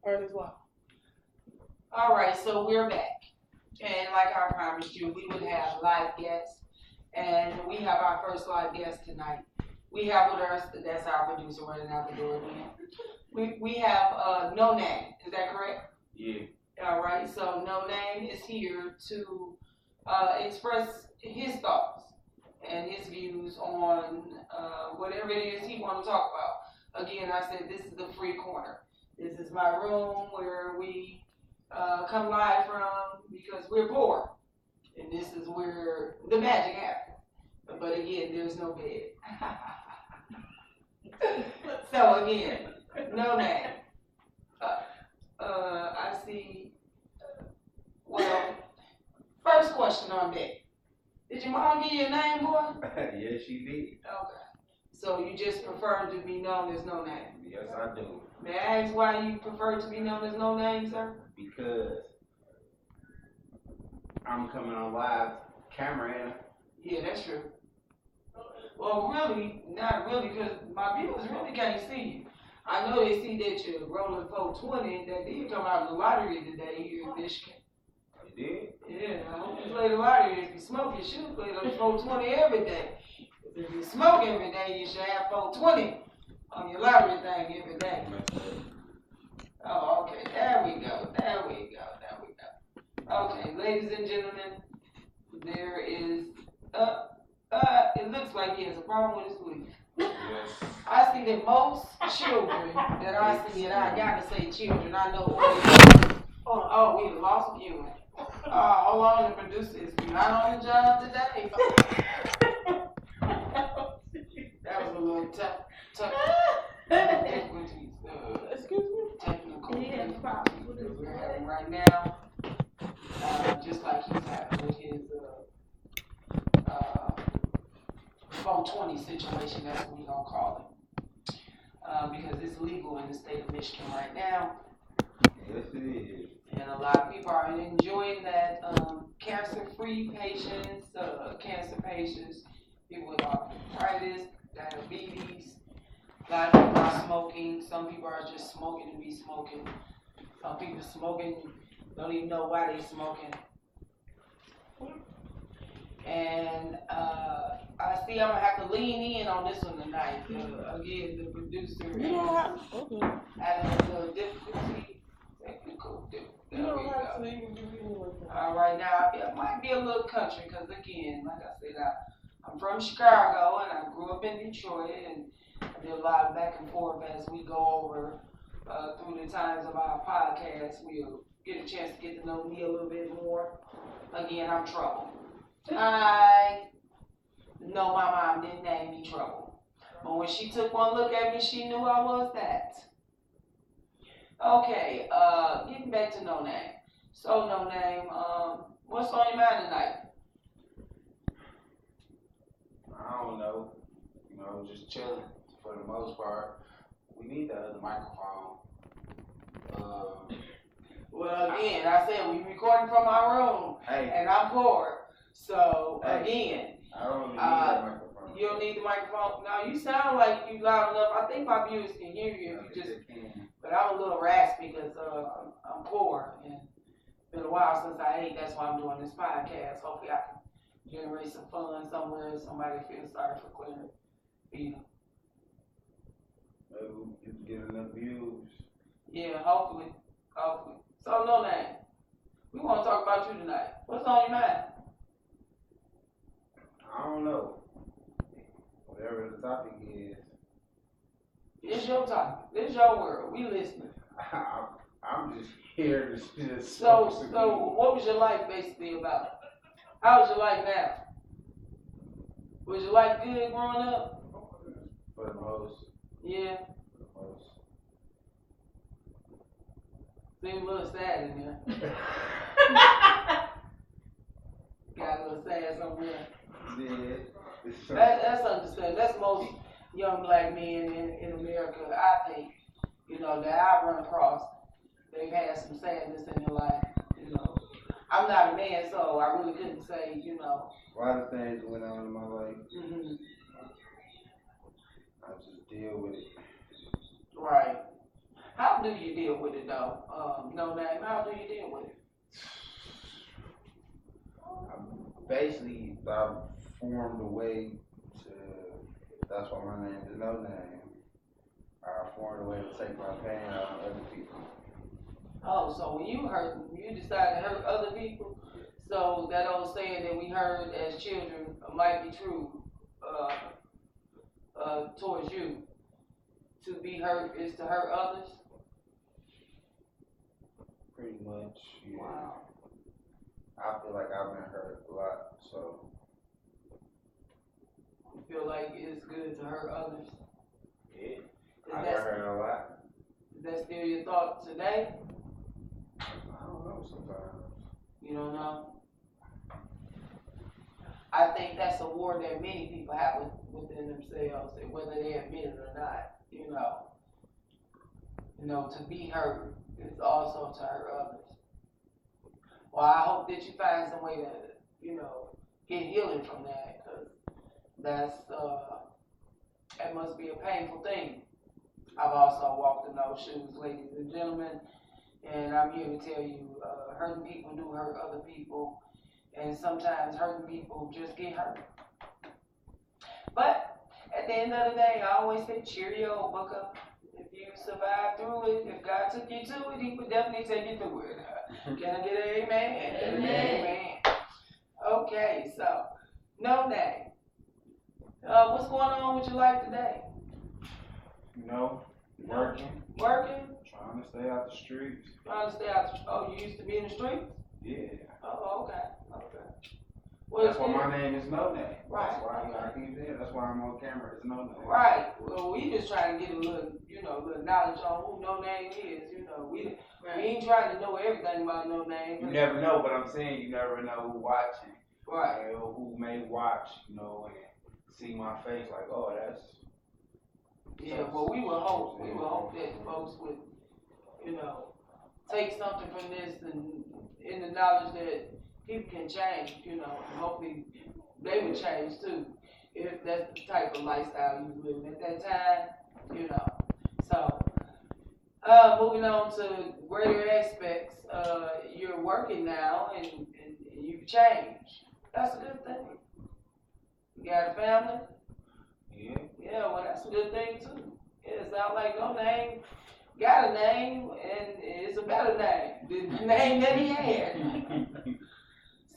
Heard as well. All right, so we're back. And like I promised you, we would have live guests. And we have our first live guest tonight. We have with us, that's our producer running out the door again. We have No Name, is that correct? Yeah. All right, so No Name is here to express his thoughts and his views on whatever it is he wants to talk about. Again, I said this is the free corner. This is my room where we come live from because we're poor. And this is where the magic happens. But again, there's no bed. So again, No Name. I see. Well, first question on deck. Did your mom give you a name, boy? Yes, she did. Okay. So you just prefer to be known as No Name? Yes, I do. May I ask why you prefer to be known as No Name, sir? Because I'm coming on live camera and Yeah, that's true. Well, really, not really, because my viewers really can't see you. I know they see that you're rolling 420, that did come out in the lottery today here in Michigan. you did. Yeah, I hope you play the lottery. If you smoke, you should play the 420 every day. If you smoke every day, you should have 420 on your lottery thing every day. Oh, okay. There we go. There we go. There we go. Okay, ladies and gentlemen, there is it looks like he has a problem with his leaf. Yes. I see that most children that I see, and I gotta say children, I know. Oh, we lost viewing. Hold on, the producer is not on the job today. That was a little tough difficulties. Excuse me? Technical He has difficulties problems with his that we're having leg. right now. Just like he's having with his 420 situation, that's what we're gonna call it. Because it's legal in the state of Michigan right now. Yes, it is. And a lot of people are enjoying that cancer-free patients, cancer patients, people with arthritis, diabetes. A lot of people are smoking. Some people are just smoking to be smoking. Some people smoking don't even know why they're smoking. And I see I'm gonna have to lean in on this one tonight. Again, the producer You don't have okay. having a little difficulty. Technical difficulty. You don't have to even do anything. All right, now it might be a little country because again, like I said, I'm from Chicago and I grew up in Detroit, and I did a lot of back and forth as we go over through the times of our podcast. We'll get a chance to get to know me a little bit more. Again, I'm Trouble. I know my mom didn't name me Trouble, but when she took one look at me, she knew I was that. Okay, getting back to No Name. So No Name, what's on your mind tonight? I don't know. You know, just chilling for the most part. We need the other microphone. Well, again, I said we recording from our room, Hey, and I'm poor. So Hey. again, I don't even need that microphone. you don't need the microphone. Now you sound like you loud enough. I think my viewers can hear you if you just. But I'm a little raspy because I'm poor, and it's been a while since I ate. That's why I'm doing this podcast. Hopefully, I can generate some fun somewhere. Somebody feels sorry for clearing. You know. Maybe we can get enough views. Yeah, hopefully. So No Name, we want to talk about you tonight. What's on your mind? I don't know. Whatever the topic is. It's your topic. It's your world. We listening. I'm just here to just. So what was your life basically about? How was your life now? Was your life good growing up? For the most. Yeah. For the most. Seemed a little sad in there. Got a little sad somewhere. Yeah. That's understandable. That's most young black men in America, I think, you know, that I run across. They've had some sadness in their life, you know. I'm not a man, so I really couldn't say, you know. A lot of things went on in my life. Mm-hmm. I just deal with it. Right. How how do you deal with it though? No name, how do you deal with it? Basically, I formed a way to, that's why my name is No Name. I formed a way to take my pain out on other people. Oh, so when you decide to hurt other people, so that old saying that we heard as children might be true, towards you. To be hurt is to hurt others? Pretty much, yeah. Wow. I feel like I've been hurt a lot, so. You feel like it's good to hurt others? Yeah. Is I that, got hurt a lot. is that still your thought today? I don't know sometimes. You don't know? I think that's a war that many people have within themselves, and whether they admit it or not, you know. You know, to be hurt is also to hurt others. Well, I hope that you find some way to, you know, get healing from that, because that must be a painful thing. I've also walked in those shoes, ladies and gentlemen, and I'm here to tell you, hurting people do hurt other people, and sometimes hurting people just get hurt. But at the end of the day, I always say, cheerio, buck up. If you survive through it, if God took you to it, He would definitely take you through it. Can I get an amen? Amen. Okay, so, No Name. What's going on with your life today? You know, working, Working? trying to stay out the streets. Trying to stay out the, oh, you used to be in the streets? Yeah. Oh, okay. That's why my name is No Name. Right. That's why I keep saying. That's why I'm on camera. It's No Name. Right. Well, we just trying to get a little, you know, little knowledge on who No Name is. You know, we ain't trying to know everything about No Name. You never know, but I'm saying you never know who watching. Right. Or who may watch, you know, and see my face like, oh, that's. Yeah, but we would hope that folks would, you know, take something from this and in the knowledge that people can change, you know, and hopefully they would change too, if that's the type of lifestyle you was living at that time, you know. So, moving on to greater aspects, you're working now and you've changed. That's a good thing. You got a family? Yeah. Yeah, well, that's a good thing too. It sounds like No Name got a name and it's a better name than the name that he had.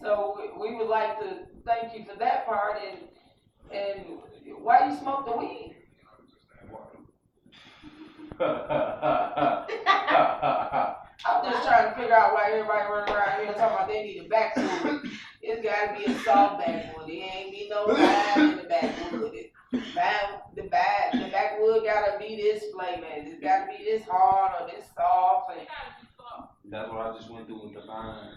So we would like to thank you for that part, and why you smoke the weed? I'm just trying to figure out why everybody running around here talking about they need a backwood. It's gotta be a soft backwood. It ain't be no vine in the backwood. The backwood gotta be this flavor. It's gotta be this hard or this soft. And that's what I just went through with the vine,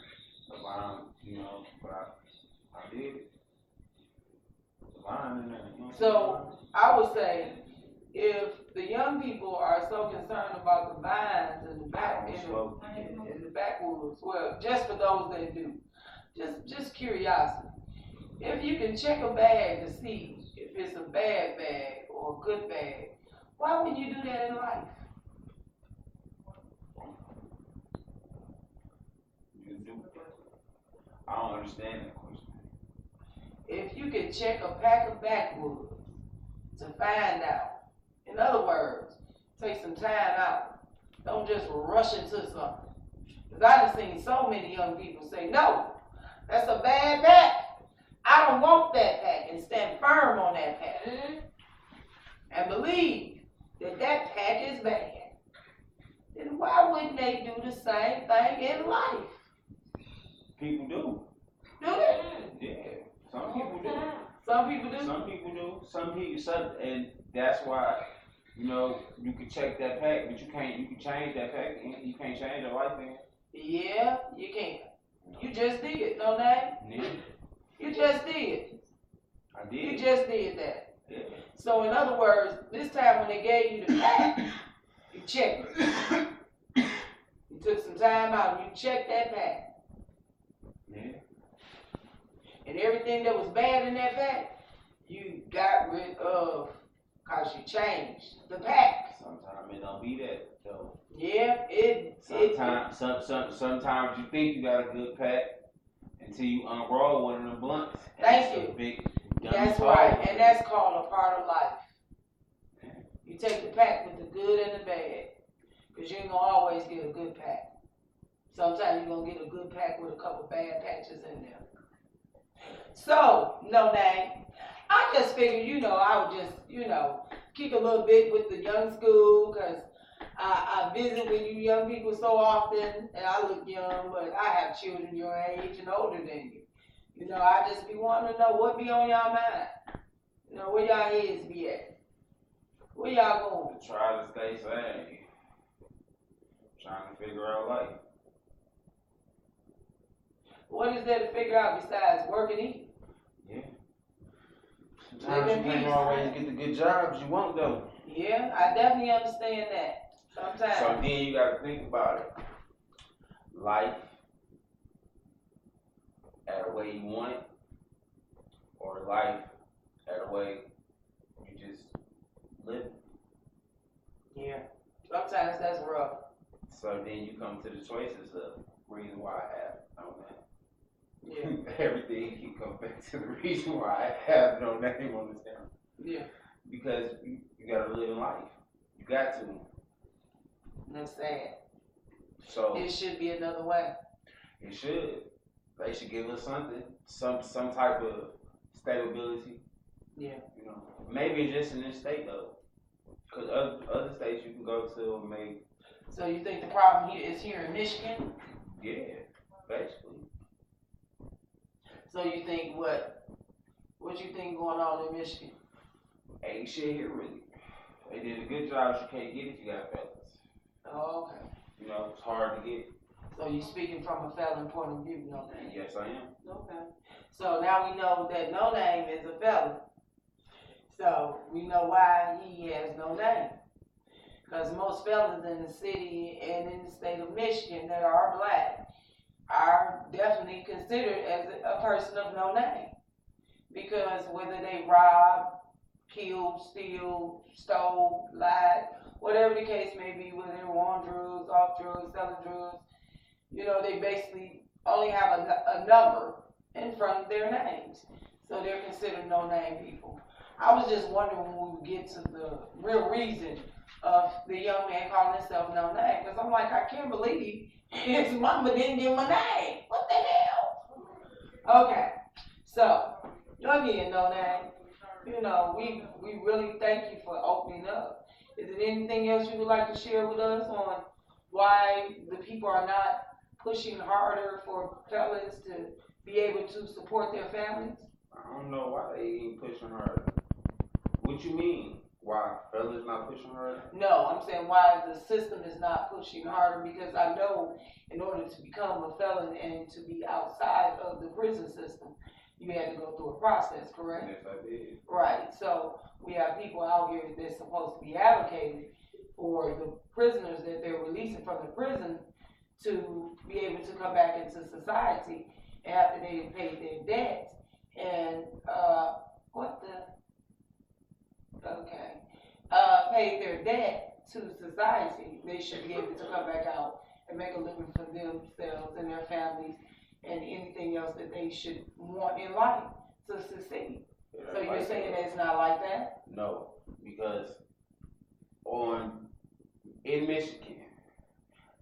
you know, but I did it. The vine in there. You know? So I would say, if the young people are so concerned about the vines and the backwoods, well, just for those that do, just curiosity. If you can check a bag to see if it's a bad bag or a good bag, why wouldn't you do that in life? You do. I don't understand that question. If you can check a pack of backwoods to find out, in other words, take some time out. Don't just rush into something. Because I've seen so many young people say, no, that's a bad pack. I don't want that pack, and stand firm on that pack. And believe that that pack is bad. Then why wouldn't they do the same thing in life? People do. Do they? Yeah. Some people do. Some people do. Some people do. And that's why, you know, you can check that pack, but you can change that pack, and you can't change your life, man. Yeah, you can. You just did, no name? Yeah. You just did. I did. You just did that. Yeah. So in other words, this time when they gave you the pack, you checked it. You took some time out and you checked that pack. Yeah. And everything that was bad in that pack, you got rid of Cause you changed the pack. Sometimes it don't be that though. Yeah, Sometimes you think you got a good pack until you unroll one of the blunts. Thank you. That's right, and that's called a part of life. You take the pack with the good and the bad, cause you ain't gonna always get a good pack. Sometimes you're gonna get a good pack with a couple bad patches in there. So, no name. I just figured, I would just, kick a little bit with the young school, cause I visit with you young people so often, and I look young, but I have children your age and older than you. I just be wanting to know what be on y'all mind. Where y'all heads be at. Where y'all going? Try to stay sane. Trying to figure out life. What is there to figure out besides work and eat? Yeah. Sometimes you can't always get the good jobs you want though. Yeah, I definitely understand that. Sometimes. So then you gotta think about it. Life at a way you want it, or life at a way you just live. Yeah. Sometimes that's rough. So then you come to the choices of reason why I have no name. Yeah. Everything can come back to the reason why I have no name on this town. Yeah. Because you gotta live in life. You got to. That's sad. So It should be another way. it should. They should give us something, some type of stability. Yeah. Maybe it's just in this state though, because other states you can go to and make. So you think the problem here is here in Michigan? Yeah, basically. So you think what you think going on in Michigan? Ain't shit here really. They did a good job. You can't get it. You got fellas. Oh, okay. It's hard to get. So you speaking from a felon point of view, no name. Yes, I am. Okay. So now we know that no name is a felon. So we know why he has no name. Because most felons in the city and in the state of Michigan that are black are definitely considered as a person of no name. Because whether they robbed, killed, steal, stole, lied, whatever the case may be, whether they're on drugs, off drugs, selling drugs, they basically only have a number in front of their names. So they're considered no-name people. I was just wondering when we would get to the real reason of the young man calling himself no name. Because I'm like, I can't believe his mama didn't give him a name. What the hell? Okay. So, again, no name. We really thank you for opening up. Is there anything else you would like to share with us on why the people are not pushing harder for fellas to be able to support their families? I don't know why they ain't pushing harder. What you mean? Why fellas not pushing harder? No, I'm saying why the system is not pushing harder, because I know in order to become a felon and to be outside of the prison system, you had to go through a process, correct? Yes, I did. Right. So we have people out here that's supposed to be advocating for the prisoners that they're releasing from the prison to be able to come back into society after they paid their debts. And paid their debt to society, they should be able to come back out and make a living for themselves and their families and anything else that they should want in life to succeed. So you're saying that it's not like that? No, because in Michigan,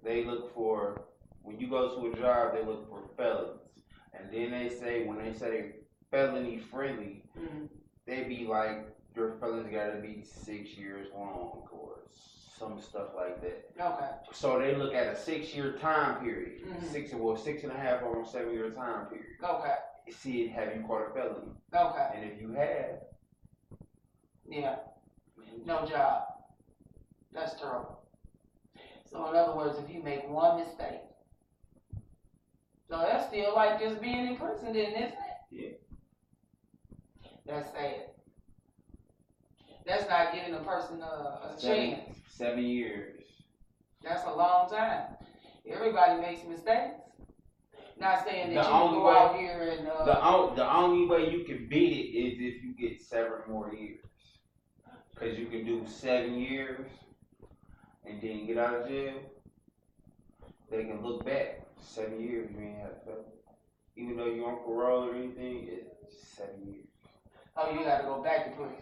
they look for, when you go to a job, they look for felons. And then when they say felony friendly, they be like, your felons gotta be 6 years long or some stuff like that. Okay. So they look at a 6-year time period. 6.5, almost 7-year time period. Okay. See, have you caught a felony? Okay. And if you have, yeah, no job. That's terrible. So in other words, if you make one mistake, so that's still like just being in prison, isn't it? Yeah. That's sad. That's not giving a person a chance. 7 years. That's a long time. Everybody makes mistakes. Not saying that The you only go way- out here and The only way you can beat it is if you get 7 more years. Cause you can do 7 years and then get out of jail. They can look back 7 years you ain't had a felony. Even though you're on parole or anything, it's 7 years. Oh, you gotta go back to prison.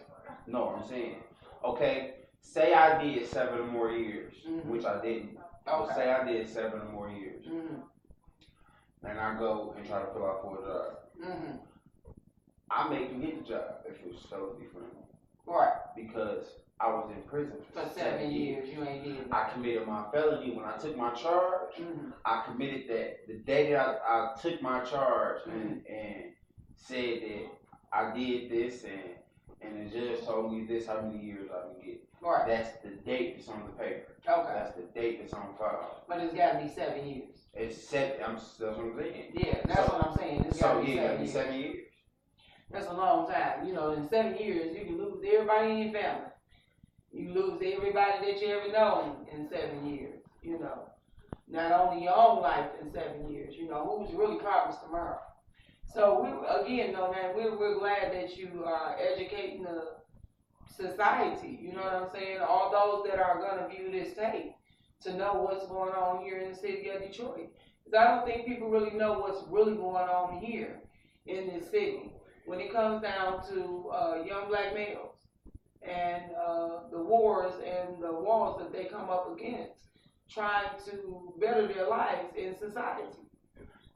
No, I'm saying, okay, say I did 7 or more years, which I didn't. But Okay. say I did 7 or more years, Mm-hmm. and I go and try to fill out for a job. Mm-hmm. I may can get the job if it was felony friendly Right. because I was in prison For 7 years, you ain't did I committed my felony when I took my charge. Mm-hmm. I committed that the day that I took my charge and said that I did this and the judge told me this how many years I can get. Right. That's the date that's on the paper. Okay. That's the date that's on file. But it's gotta be 7 years. It's set. That's what I'm saying. Yeah, that's So- what I'm saying. It's So gotta be yeah, 7 gotta be years. 7 years. That's a long time. You know, in 7 years, you can lose everybody in your family. You lose everybody that you ever known in 7 years. You know, not only your own life in 7 years. You know, who's really promised tomorrow. So we're glad that you are educating the society. You know what I'm saying? All those that are gonna view this tape to know what's going on here in the city of Detroit. Because I don't think people really know what's really going on here in this city when it comes down to young black males and the wars and the walls that they come up against trying to better their lives in society.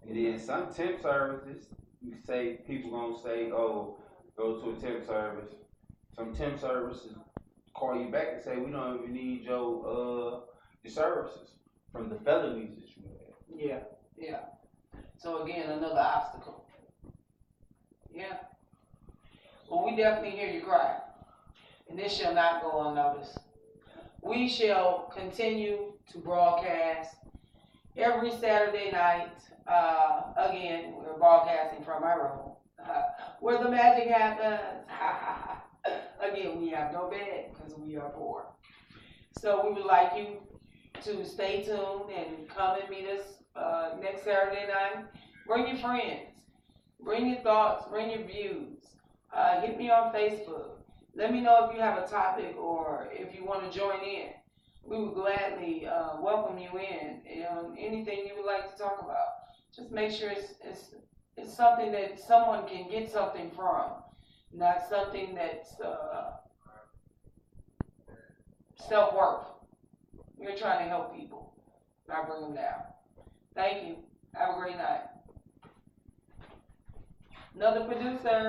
And then some temp services, you say people gonna say, oh, go to a temp service. Some temp services call you back and say, we don't even need your services from the felonies that you have. Yeah. So again, another obstacle. Yeah. Well, we definitely hear you cry. And this shall not go unnoticed. We shall continue to broadcast every Saturday night. Again, we're broadcasting from our room. Where the magic happens. Again, we have no bed because we are poor. So we would like you to stay tuned and come and meet us next Saturday night. Bring your friends. Bring your thoughts. Bring your views. Hit me on Facebook. Let me know if you have a topic or if you want to join in. We would gladly welcome you in. Anything you would like to talk about. Just make sure it's something that someone can get something from, not something that's self-worth. We're trying to help people, not bring them down. Thank you. Have a great night. Another producer.